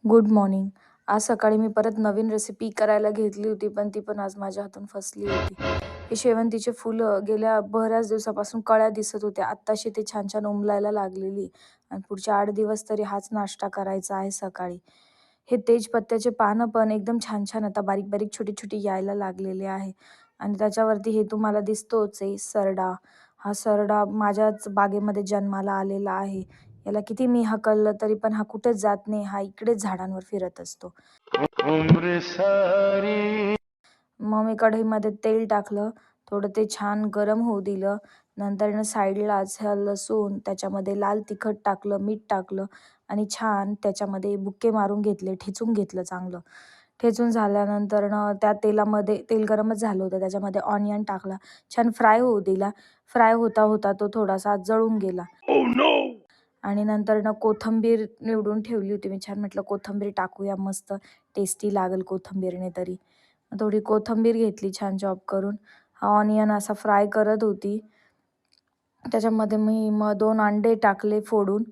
Good morning. आज सकाळी मी परत नवीन रेसिपी करायला घेतली होती, पण ती पण आज माझ्या हातून फसली होती. हे शेवंतीचे फुलं गेल्या बऱ्याच दिवसापासून कळ्या दिसत होत्या. आत्ताशी ते छान-छान उमलायला लागलेली आणि पुढचे 8 दिवस तरी हाच नाश्ता करायचा आहे सकाळी. हे तेजपत्त्याचे पानं पण एकदम छान-छान आता बारीक-बारीक, छोटी-छोटी यायला लागलेले आहे आणि त्याच्यावरती हे तुम्हाला दिसतोच आहे सरडा. हा सरडा माझ्याच बागेमध्ये जन्माला आलेला आहे. याला किती मी हाकललं तरी पण हा कुठेच जात नाही. हा इकडेच झाडांवर फिरत असतो. मग मी कढईमध्ये तेल टाकलं, थोडं ते छान गरम होऊ दिलं. नंतर साईडलाच लसूण, त्याच्यामध्ये लाल तिखट टाकलं, मीठ टाकलं आणि छान त्याच्यामध्ये बुक्के मारून घेतले, ठेचून घेतलं चांगलं. ठेचून झाल्यानंतर त्या तेलामध्ये तेल गरमच झालं होतं, त्याच्यामध्ये ऑनियन टाकला, छान फ्राय होऊ दिला. फ्राय होता होता तो थोडासा जळून गेला. आणि नंतर कोथिंबीर निवडून ठेवली होती मी. छान म्हटलं कोथिंबीर टाकूया, मस्त टेस्टी लागेल कोथिंबीरने तरी. थोडी कोथिंबीर घेतली छान चॉप करून. हा ऑनियन असा फ्राय करत होती. त्याच्यामध्ये मी मग 2 अंडे टाकले फोडून.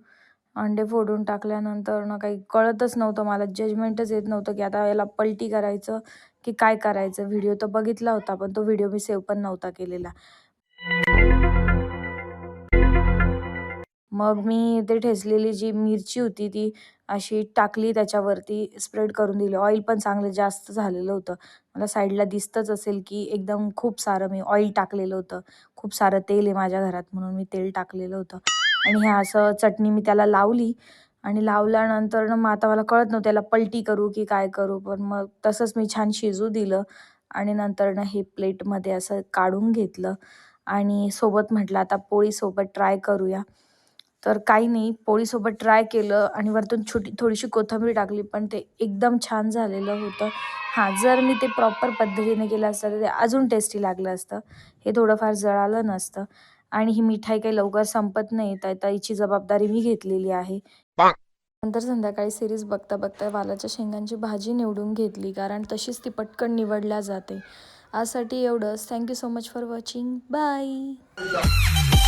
अंडे फोडून टाकल्यानंतर काही कळतच नव्हतं मला, जजमेंटच येत नव्हतं की आता याला पलटी करायचं की काय करायचं. व्हिडिओ तर बघितला होता, पण तो व्हिडिओ मी सेव्ह पण नव्हता केलेला. मग मी ते ठेचलेली जी मिरची होती ती अशी टाकली, त्याच्यावरती स्प्रेड करून दिली. ऑइल पण चांगलं जास्त झालेलं होतं. मला साईडला दिसतंच असेल की एकदम खूप सारं मी ऑइल टाकलेलं होतं. खूप सारं तेल आहे माझ्या घरात म्हणून मी तेल टाकलेलं होतं. आणि हे असं चटणी मी त्याला लावली आणि लावल्यानंतर मग आता मला कळत नव्हतं त्याला पलटी करू की काय करू. पण मग तसंच मी छान शिजू दिलं आणि नंतर हे प्लेटमध्ये असं काढून घेतलं आणि सोबत म्हटलं आता पोळीसोबत ट्राय करूया. तर काही नाही, पोळीसोबत ट्राय केलं आणि वरतून थोडीशी कोथिंबीर टाकली, पण ते एकदम छान झालेलं होतं. हां, जर मी ते प्रॉपर पद्धतीने केलं असतं तर ते अजून टेस्टी लागलं असतं. हे थोडंफार जळालं नसतं. आणि ही मिठाई काही लवकर संपत नाही, तर हिची जबाबदारी मी घेतलेली आहे. नंतर संध्याकाळी सिरीज बघता बघता वालाच्या शेंगांची भाजी निवडून घेतली, कारण तशीच ती पटकन निवडल्या जाते. आजसाठी एवढंच. Thank you so much for watching. Bye.